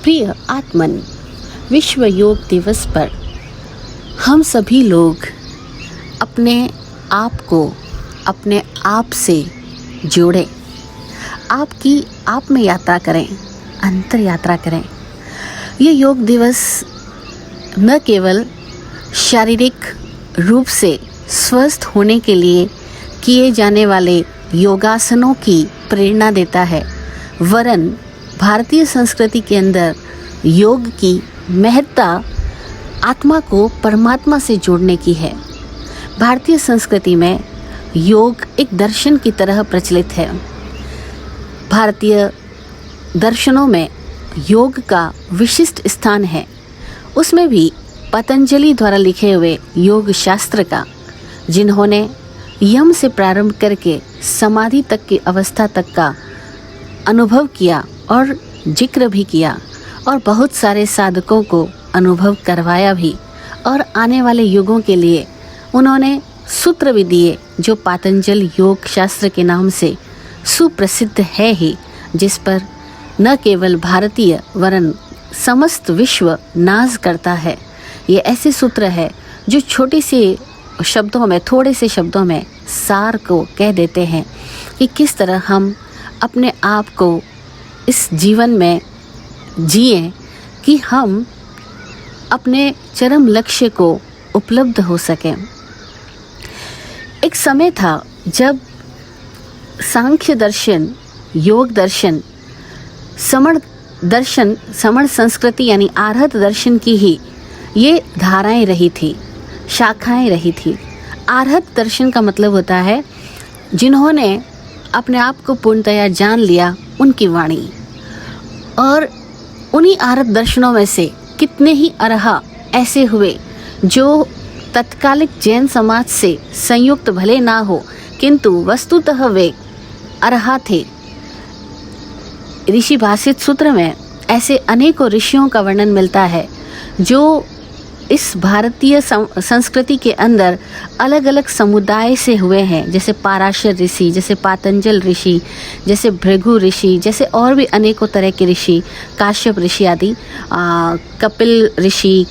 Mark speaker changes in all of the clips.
Speaker 1: प्रिय आत्मन, विश्व योग दिवस पर हम सभी लोग अपने आप को अपने आप से जोड़ें, आपकी आप में यात्रा करें, अंतर यात्रा करें। ये योग दिवस न केवल शारीरिक रूप से स्वस्थ होने के लिए किए जाने वाले योगासनों की प्रेरणा देता है, वरन भारतीय संस्कृति के अंदर योग की महत्ता आत्मा को परमात्मा से जोड़ने की है। भारतीय संस्कृति में योग एक दर्शन की तरह प्रचलित है। भारतीय दर्शनों में योग का विशिष्ट स्थान है। उसमें भी पतंजलि द्वारा लिखे हुए योग शास्त्र का, जिन्होंने यम से प्रारंभ करके समाधि तक की अवस्था तक का अनुभव किया और जिक्र भी किया और बहुत सारे साधकों को अनुभव करवाया भी, और आने वाले युगों के लिए उन्होंने सूत्र भी दिए जो पतंजलि योग शास्त्र के नाम से सुप्रसिद्ध है ही, जिस पर न केवल भारतीय वरन समस्त विश्व नाज करता है। ये ऐसे सूत्र है जो छोटे से शब्दों में, थोड़े से शब्दों में सार को कह देते हैं कि किस तरह हम अपने आप को इस जीवन में जिएं कि हम अपने चरम लक्ष्य को उपलब्ध हो सकें। एक समय था जब सांख्य दर्शन, योग दर्शन, समण संस्कृति यानी आर्हत दर्शन की ही ये धाराएं रही थी, शाखाएं रही थी। आर्हत दर्शन का मतलब होता है जिन्होंने अपने आप को पूर्णतया जान लिया, उनकी वाणी। और उन्हीं आर्हत दर्शनों में से कितने ही अरहा ऐसे हुए जो तत्कालिक जैन समाज से संयुक्त भले ना हो, किंतु वस्तुतः वे अरहा थे। ऋषि भाषित सूत्र में ऐसे अनेकों ऋषियों का वर्णन मिलता है जो इस भारतीय संस्कृति के अंदर अलग अलग समुदाय से हुए हैं, जैसे पाराशर ऋषि, जैसे पातंजल ऋषि, जैसे भृगु ऋषि, जैसे और भी अनेकों तरह के ऋषि, काश्यप ऋषि आदि, कपिल ऋषि।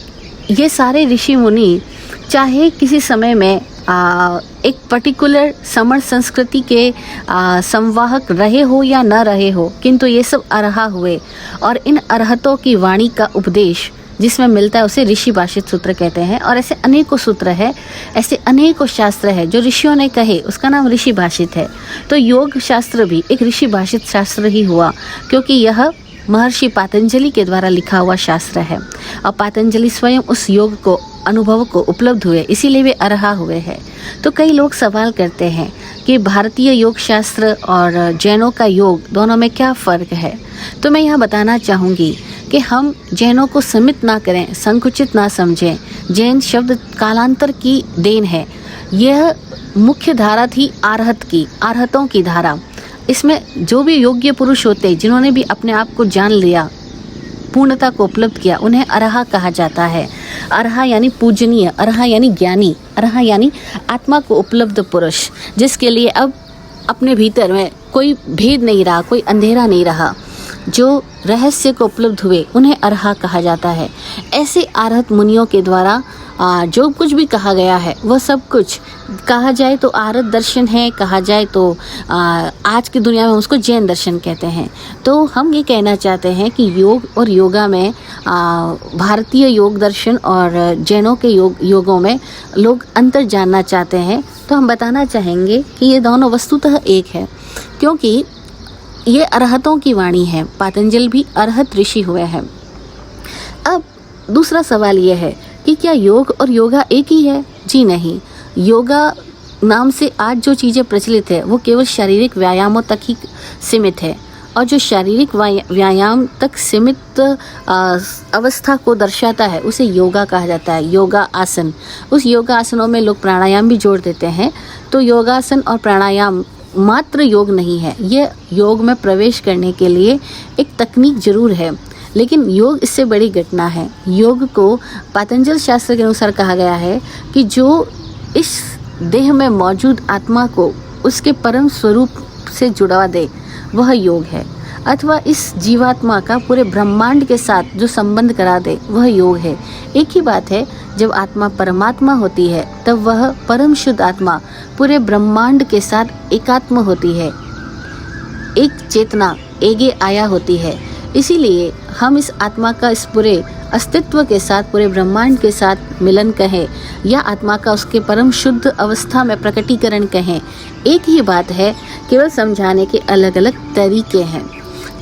Speaker 1: ये सारे ऋषि मुनि चाहे किसी समय में एक पर्टिकुलर समण संस्कृति के संवाहक रहे हो या न रहे हो, किंतु ये सब अरहा हुए और इन अरहतों की वाणी का उपदेश जिसमें मिलता है उसे ऋषि भाषित सूत्र कहते हैं। और ऐसे अनेकों सूत्र है, ऐसे अनेकों शास्त्र है जो ऋषियों ने कहे, उसका नाम ऋषि भाषित है। तो योग शास्त्र भी एक ऋषि भाषित शास्त्र ही हुआ, क्योंकि यह महर्षि पतंजलि के द्वारा लिखा हुआ शास्त्र है और पतंजलि स्वयं उस योग को, अनुभव को उपलब्ध हुए, इसीलिए वे अरहा हुए हैं। तो कई लोग सवाल करते हैं कि भारतीय योग शास्त्र और जैनों का योग दोनों में क्या फ़र्क है। तो मैं यहाँ बताना चाहूँगी कि हम जैनों को सीमित ना करें, संकुचित ना समझें। जैन शब्द कालांतर की देन है। यह मुख्य धारा थी आर्हतों की धारा। इसमें जो भी योग्य पुरुष होते, जिन्होंने भी अपने आप को जान लिया, पूर्णता को उपलब्ध किया, उन्हें अरहा कहा जाता है। अरहा यानी पूजनीय, अरहा यानी ज्ञानी, अरहा यानी आत्मा को उपलब्ध पुरुष, जिसके लिए अब अपने भीतर में कोई भेद नहीं रहा, कोई अंधेरा नहीं रहा, जो रहस्य को उपलब्ध हुए, उन्हें अरहा कहा जाता है। ऐसे आर्हत मुनियों के द्वारा जो कुछ भी कहा गया है वह सब कुछ कहा जाए तो आर्हत दर्शन है, कहा जाए तो आज की दुनिया में उसको जैन दर्शन कहते हैं। तो हम ये कहना चाहते हैं कि योग और योगा में भारतीय योग दर्शन और जैनों के योगों में लोग अंतर जानना चाहते हैं, तो हम बताना चाहेंगे कि ये दोनों वस्तुतः एक है, क्योंकि ये अरहतों की वाणी है। पतंजलि भी अरहत ऋषि हुए हैं। अब दूसरा सवाल ये है कि क्या योग और योगा एक ही है? जी नहीं। योगा नाम से आज जो चीज़ें प्रचलित है वो केवल शारीरिक व्यायामों तक ही सीमित है, और जो शारीरिक व्यायाम तक सीमित अवस्था को दर्शाता है उसे योगा कहा जाता है, योगा आसन। उस योगा आसनों में लोग प्राणायाम भी जोड़ देते हैं। तो योगासन और प्राणायाम मात्र योग नहीं है, ये योग में प्रवेश करने के लिए एक तकनीक जरूर है, लेकिन योग इससे बड़ी घटना है। योग को पतंजलि शास्त्र के अनुसार कहा गया है कि जो इस देह में मौजूद आत्मा को उसके परम स्वरूप से जुड़वा दे, वह योग है। अथवा इस जीवात्मा का पूरे ब्रह्मांड के साथ जो संबंध करा दे वह योग है। एक ही बात है, जब आत्मा परमात्मा होती है तब वह परम शुद्ध आत्मा पूरे ब्रह्मांड के साथ एकात्म होती है, एक चेतना एगे आया होती है। इसीलिए हम इस आत्मा का इस पूरे अस्तित्व के साथ, पूरे ब्रह्मांड के साथ मिलन कहें या आत्मा का उसके परम शुद्ध अवस्था में प्रकटीकरण कहें, एक ही बात है, केवल समझाने के अलग अलग तरीके हैं।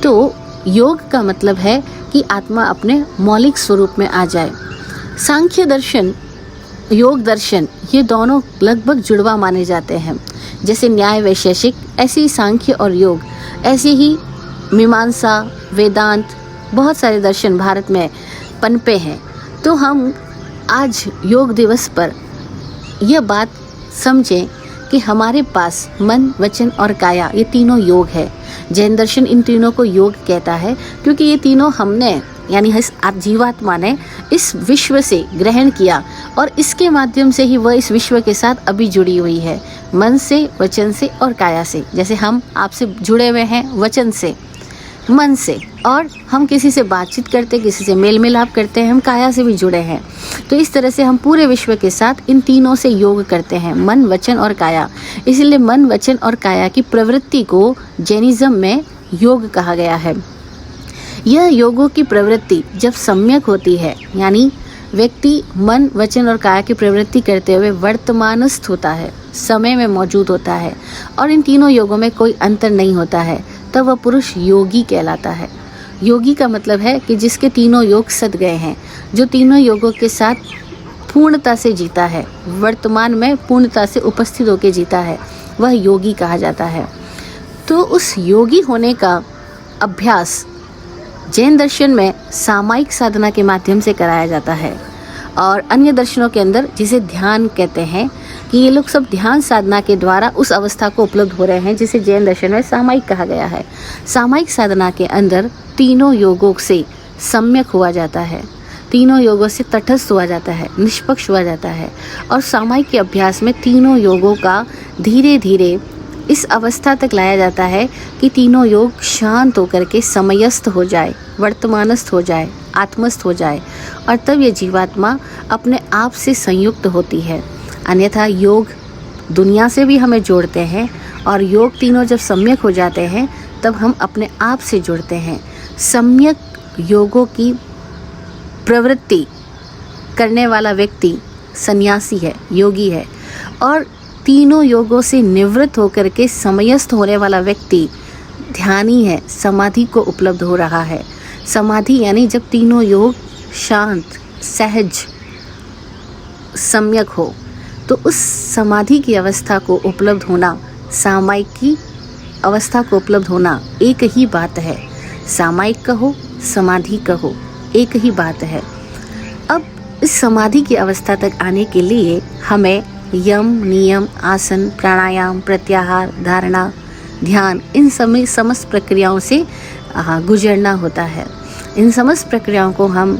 Speaker 1: तो योग का मतलब है कि आत्मा अपने मौलिक स्वरूप में आ जाए। सांख्य दर्शन, योग दर्शन, ये दोनों लगभग जुड़वा माने जाते हैं। जैसे न्याय वैशेषिक, ऐसे ही सांख्य और योग, ऐसे ही मीमांसा, वेदांत, बहुत सारे दर्शन भारत में पनपे हैं। तो हम आज योग दिवस पर यह बात समझें कि हमारे पास मन, वचन और काया, ये तीनों योग है। जैन दर्शन इन तीनों को योग कहता है क्योंकि ये तीनों हमने, यानी इस जीवात्मा ने इस विश्व से ग्रहण किया और इसके माध्यम से ही वह इस विश्व के साथ अभी जुड़ी हुई है, मन से, वचन से और काया से। जैसे हम आपसे जुड़े हुए हैं वचन से, मन से, और हम किसी से बातचीत करते, किसी से मेल मिलाप करते हैं, हम काया से भी जुड़े हैं। तो इस तरह से हम पूरे विश्व के साथ इन तीनों से योग करते हैं, मन, वचन और काया। इसलिए मन, वचन और काया की प्रवृत्ति को जैनिज्म में योग कहा गया है। यह योगों की प्रवृत्ति जब सम्यक होती है, यानी व्यक्ति मन, वचन और काया की प्रवृत्ति करते हुए वर्तमानस्थ होता है, समय में मौजूद होता है और इन तीनों योगों में कोई अंतर नहीं होता है, तब वह पुरुष योगी कहलाता है। योगी का मतलब है कि जिसके तीनों योग सद गए हैं, जो तीनों योगों के साथ पूर्णता से जीता है, वर्तमान में पूर्णता से उपस्थित होकर जीता है, वह योगी कहा जाता है। तो उस योगी होने का अभ्यास जैन दर्शन में सामायिक साधना के माध्यम से कराया जाता है और अन्य दर्शनों के अंदर, जिसे ध्यान कहते हैं, कि ये लोग सब ध्यान साधना के द्वारा उस अवस्था को उपलब्ध हो रहे हैं जिसे जैन दर्शन में सामायिक कहा गया है। सामायिक साधना के अंदर तीनों योगों से सम्यक हुआ जाता है, तीनों योगों से तटस्थ हुआ जाता है, निष्पक्ष हुआ जाता है और सामायिक के अभ्यास में तीनों योगों का धीरे धीरे इस अवस्था तक लाया जाता है कि तीनों योग शांत होकर के समयस्थ हो जाए, वर्तमानस्थ हो जाए, आत्मस्थ हो जाए और तब ये जीवात्मा अपने आप से संयुक्त होती है। अन्यथा योग दुनिया से भी हमें जोड़ते हैं और योग तीनों जब सम्यक हो जाते हैं तब हम अपने आप से जुड़ते हैं। सम्यक योगों की प्रवृत्ति करने वाला व्यक्ति सन्यासी है, योगी है, और तीनों योगों से निवृत्त होकर के समयस्थ होने वाला व्यक्ति ध्यानी है, समाधि को उपलब्ध हो रहा है। समाधि यानी जब तीनों योग शांत, सहज, सम्यक हो, तो उस समाधि की अवस्था को उपलब्ध होना, सामायिक की अवस्था को उपलब्ध होना एक ही बात है। सामायिक कहो, समाधि कहो, एक ही बात है। अब इस समाधि की अवस्था तक आने के लिए हमें यम, नियम, आसन, प्राणायाम, प्रत्याहार, धारणा, ध्यान, इन समस्त प्रक्रियाओं से गुजरना होता है। इन समस्त प्रक्रियाओं को हम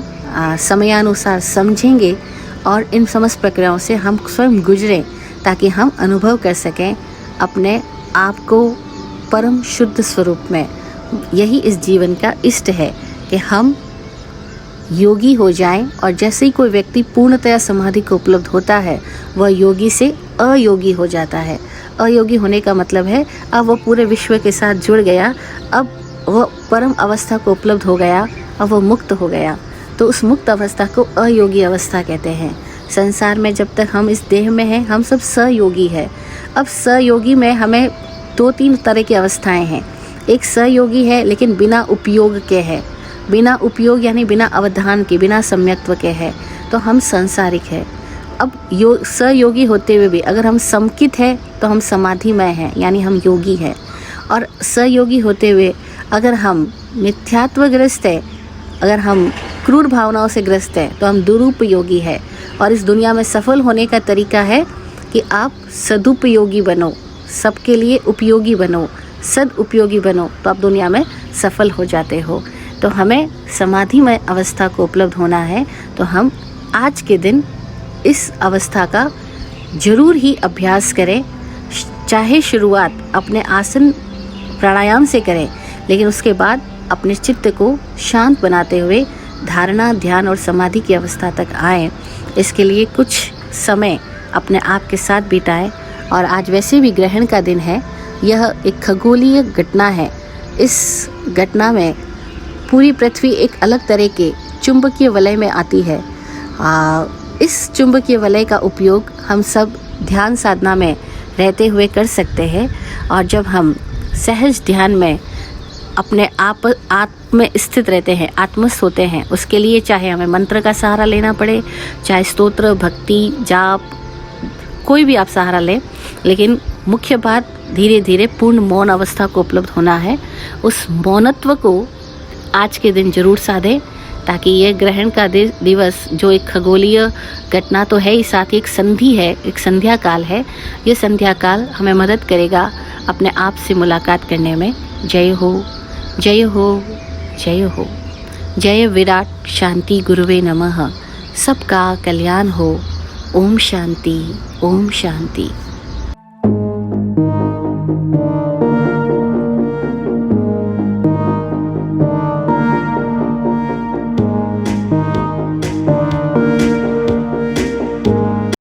Speaker 1: समयानुसार समझेंगे और इन समस्त प्रक्रियाओं से हम स्वयं गुजरें ताकि हम अनुभव कर सकें अपने आप को परम शुद्ध स्वरूप में। यही इस जीवन का इष्ट है कि हम योगी हो जाएं और जैसे ही कोई व्यक्ति पूर्णतया समाधि को उपलब्ध होता है वह योगी से अयोगी हो जाता है। अयोगी होने का मतलब है अब वह पूरे विश्व के साथ जुड़ गया, अब वह परम अवस्था को उपलब्ध हो गया, अब वह मुक्त हो गया। तो उस मुक्त अवस्था को अयोगी अवस्था कहते हैं। संसार में जब तक हम इस देह में हैं हम सब सहयोगी है। अब सहयोगी में हमें 2-3 तरह की अवस्थाएं हैं। एक सहयोगी है लेकिन बिना उपयोग के है, बिना उपयोग यानी बिना अवधान के, बिना सम्यक्त्व के है, तो हम सांसारिक है। अब सहयोगी होते हुए भी अगर हम समकित है तो हम समाधिमय हैं, यानी हम योगी हैं। और सहयोगी होते हुए अगर हम मिथ्यात्वग्रस्त है, अगर हम क्रूर भावनाओं से ग्रस्त है तो हम दुरुपयोगी है। और इस दुनिया में सफल होने का तरीका है कि आप सदुपयोगी बनो, सबके लिए उपयोगी बनो, सदउपयोगी बनो, तो आप दुनिया में सफल हो जाते हो। तो हमें समाधिमय अवस्था को उपलब्ध होना है, तो हम आज के दिन इस अवस्था का जरूर ही अभ्यास करें। चाहे शुरुआत अपने आसन प्राणायाम से करें, लेकिन उसके बाद अपने चित्त को शांत बनाते हुए धारणा, ध्यान और समाधि की अवस्था तक आए। इसके लिए कुछ समय अपने आप के साथ बिताएं। और आज वैसे भी ग्रहण का दिन है, यह एक खगोलीय घटना है। इस घटना में पूरी पृथ्वी एक अलग तरह के चुंबकीय वलय में आती है। इस चुंबकीय वलय का उपयोग हम सब ध्यान साधना में रहते हुए कर सकते हैं। और जब हम सहज ध्यान में अपने आत्म स्थित रहते हैं, आत्मस्थ होते हैं, उसके लिए चाहे हमें मंत्र का सहारा लेना पड़े, चाहे स्तोत्र, भक्ति, जाप, कोई भी आप सहारा लें, लेकिन मुख्य बात धीरे धीरे पूर्ण मौन अवस्था को उपलब्ध होना है। उस मौनत्व को आज के दिन जरूर साधें, ताकि ये ग्रहण का दिवस जो एक खगोलीय घटना तो है ही, साथ ही एक संधि है, एक संध्या काल है। ये संध्या काल हमें मदद करेगा अपने आप से मुलाकात करने में। जय हो, जय हो, जय हो। जय विराट शांति गुरुवे नमः। सबका कल्याण हो। ओम शांति, ओम शांति।